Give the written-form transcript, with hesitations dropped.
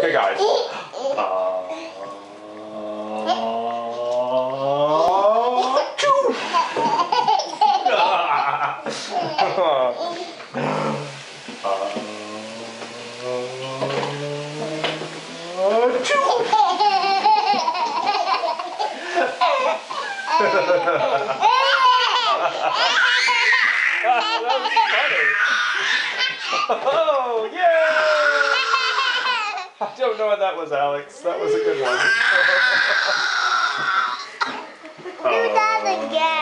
Hey guys. That was funny. Oh, yeah! I don't know what that was, Alex. That was a good one. Do that again.